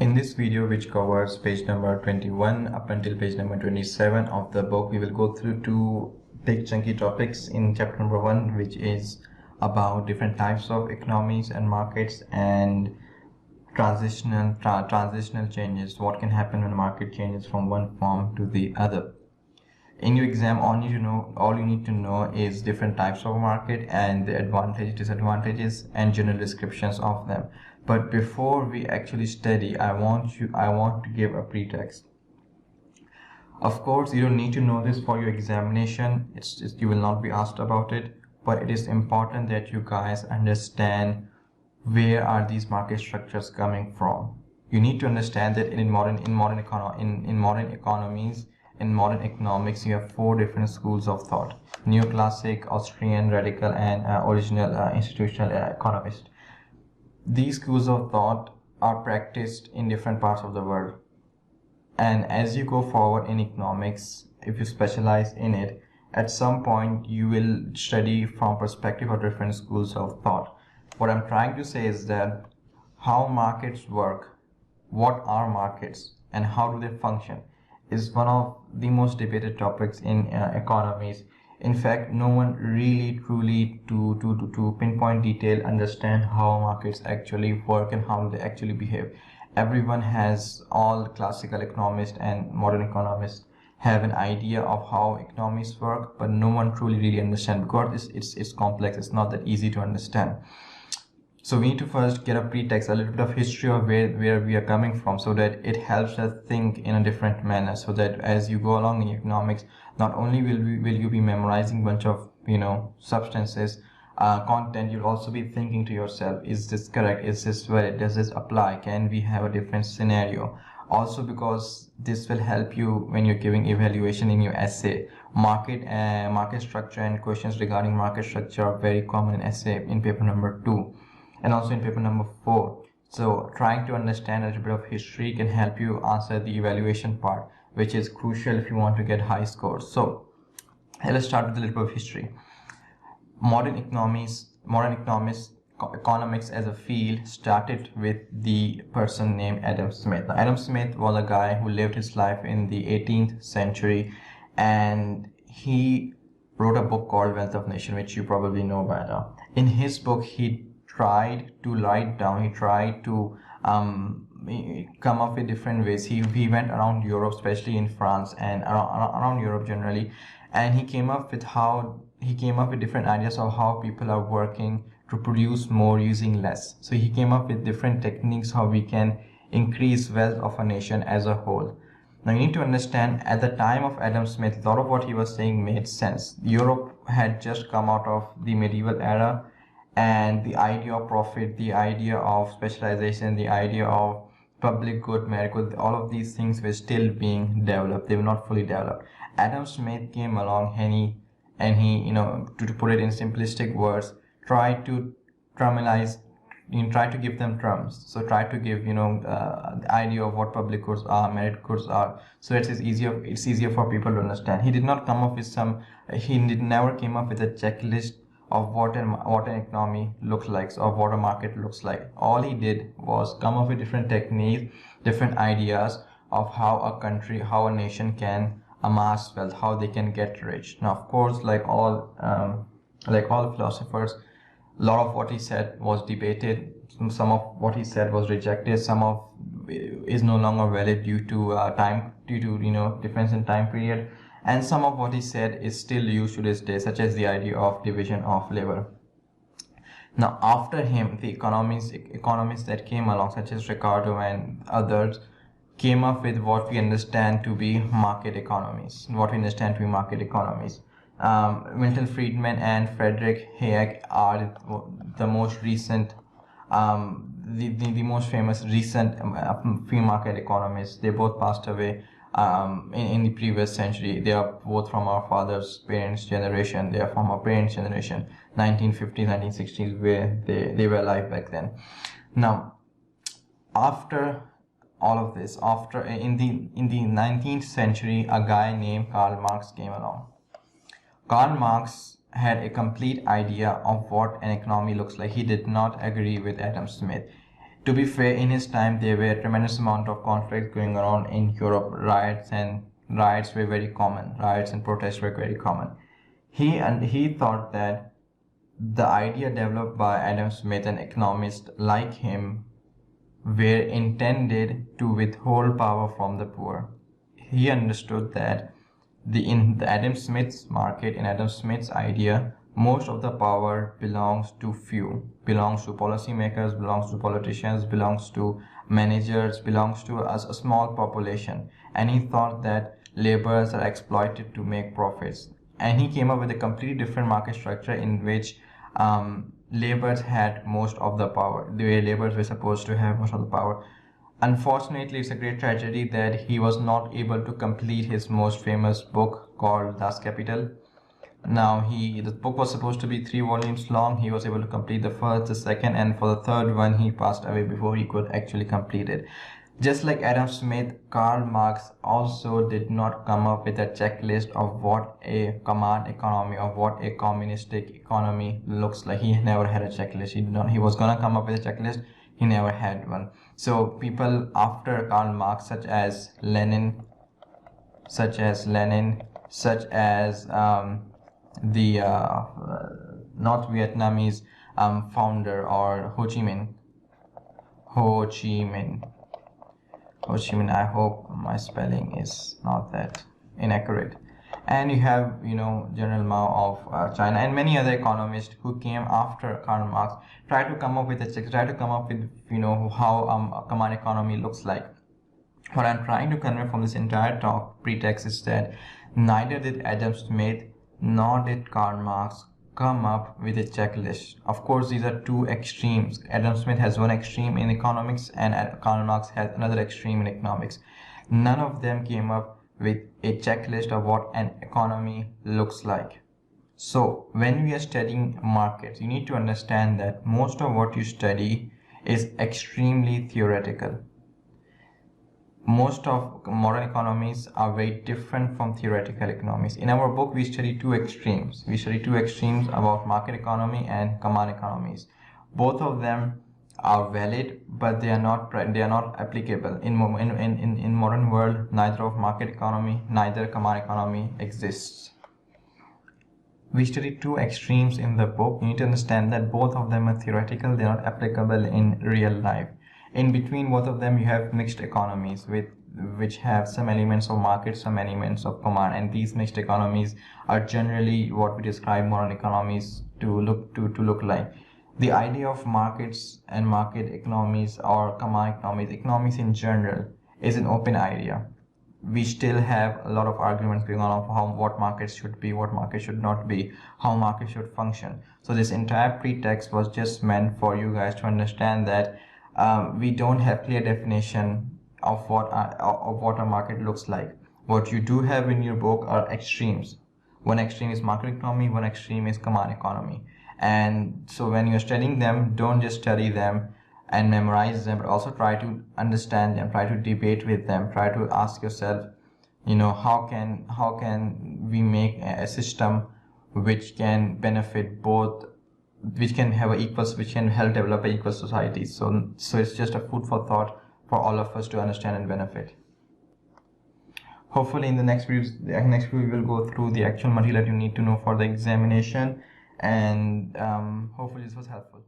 In this video, which covers page number 21 up until page number 27 of the book, we will go through two big chunky topics in chapter number 1, which is about different types of economies and markets and transitional changes. What can happen when market changes from one form to the other? In your exam, all you need to know is different types of market and the advantages, disadvantages, and general descriptions of them. But before we actually study, I want to give a pretext. Of course, you don't need to know this for your examination. You will not be asked about it, but it is important that you guys understand where are these market structures coming from. You need to understand that in modern economies, in modern economics, you have 4 different schools of thought: neoclassic, Austrian, radical, and original institutional economist. These schools of thought are practiced in different parts of the world, and as you go forward in economics, if you specialize in it, at some point you will study from perspective of different schools of thought. What I'm trying to say is that how markets work, what are markets, and how do they function, is one of the most debated topics in economies. In fact, no one really truly to pinpoint detail understand how markets actually work and how they actually behave. Everyone has, all classical economists and modern economists have an idea of how economies work, but no one truly really understands because it's complex. It's not that easy to understand. So we need to first get a pretext, a little bit of history of where we are coming from, so that it helps us think in a different manner, so that as you go along in economics, not only will you be memorizing a bunch of substances, content, you'll also be thinking to yourself, is this correct, is this valid, does this apply, can we have a different scenario? Also, because this will help you when you're giving evaluation in your essay. Market structure and questions regarding market structure are very common in essay in paper number 2 and also in paper number 4. So trying to understand a little bit of history can help you answer the evaluation part, which is crucial if you want to get high scores. So let's start with a little bit of history. Modern economics as a field started with the person named Adam Smith. Now, Adam Smith was a guy who lived his life in the 18th century, and he wrote a book called Wealth of Nations, which you probably know by now. In his book, he tried to write down, he tried to come up with different ways. He went around Europe, especially in France and around Europe generally, and he came up with different ideas of how people are working to produce more using less. So he came up with different techniques how we can increase wealth of a nation as a whole. Now you need to understand, at the time of Adam Smith, a lot of what he was saying made sense. Europe had just come out of the medieval era, and the idea of profit, the idea of specialization, the idea of public good, merit good, all of these things were still being developed. They were not fully developed. Adam Smith came along and he to put it in simplistic words, tried to terminalize, try to give them terms. So try to give the idea of what public goods are, merit goods are, so it's easier for people to understand. He did not come up with never came up with a checklist of what an economy looks like, or what a market looks like. All he did was come up with different techniques, different ideas of how a country, how a nation can amass wealth, how they can get rich. Now, of course, like all philosophers, a lot of what he said was debated. Some of what he said was rejected. Some of is no longer valid due to difference in time period. And some of what he said is still used to this day, such as the idea of division of labor. Now, after him, the economists that came along, such as Ricardo and others, came up with what we understand to be market economies. Milton, Friedman, and Frederick, Hayek are the most recent, the most famous recent free market economists. They both passed away in the previous century. They are both from our parents' generation. They are from our parents' generation, 1950s, 1960s, where they were alive back then. Now, after all of this, in the 19th century, a guy named Karl Marx came along. Karl Marx had a complete idea of what an economy looks like. He did not agree with Adam Smith. To be fair, in his time there were a tremendous amount of conflicts going on in Europe. Riots were very common. Riots and protests were very common. He thought that the idea developed by Adam Smith, an economist like him, were intended to withhold power from the poor. He understood that in the Adam Smith's market, in Adam Smith's idea, most of the power belongs to few, belongs to policymakers, belongs to politicians, belongs to managers, belongs to a small population. And he thought that laborers are exploited to make profits. And he came up with a completely different market structure in which laborers had most of the power. The way laborers were supposed to have most of the power. Unfortunately, it's a great tragedy that he was not able to complete his most famous book called Das Kapital. Now, the book was supposed to be 3 volumes long. He was able to complete the first, the second, and for the third one, he passed away before he could actually complete it. Just like Adam Smith, Karl Marx also did not come up with a checklist of what a command economy, of what a communistic economy looks like. He never had a checklist. He was gonna come up with a checklist. He never had one. So people after Karl Marx, such as Lenin, such as the North Vietnamese founder, or Ho Chi Minh. I hope my spelling is not that inaccurate. And you have, General Mao of China, and many other economists who came after Karl Marx try to come up with how a command economy looks like. What I'm trying to convey from this entire talk pretext is that neither did Adam Smith nor did Karl Marx come up with a checklist. Of course, these are two extremes. Adam Smith has one extreme in economics and Karl Marx has another extreme in economics. None of them came up with a checklist of what an economy looks like. So when we are studying markets, you need to understand that most of what you study is extremely theoretical. Most of modern economies are very different from theoretical economies. In our book, we study two extremes. We study two extremes about market economy and command economies. Both of them are valid, but they are not applicable. In modern world, neither of market economy, neither command economy exists. We study two extremes in the book. You need to understand that both of them are theoretical. They are not applicable in real life. In between both of them, you have mixed economies which have some elements of market, some elements of command, and these mixed economies are generally what we describe modern economies to look like. The idea of markets and market economies or command economies in general, is an open idea. We still have a lot of arguments going on of what markets should be, what markets should not be, how markets should function. So this entire pretext was just meant for you guys to understand that we don't have clear definition of what a market looks like. What you do have in your book are extremes. One extreme is market economy, one extreme is command economy. And so when you're studying them, don't just study them and memorize them, but also try to understand them, try to debate with them, try to ask yourself, how can we make a system which can benefit both, which can help develop an equal society. So it's just a food for thought for all of us to understand and benefit. Hopefully in the next video we will go through the actual material that you need to know for the examination, and hopefully this was helpful.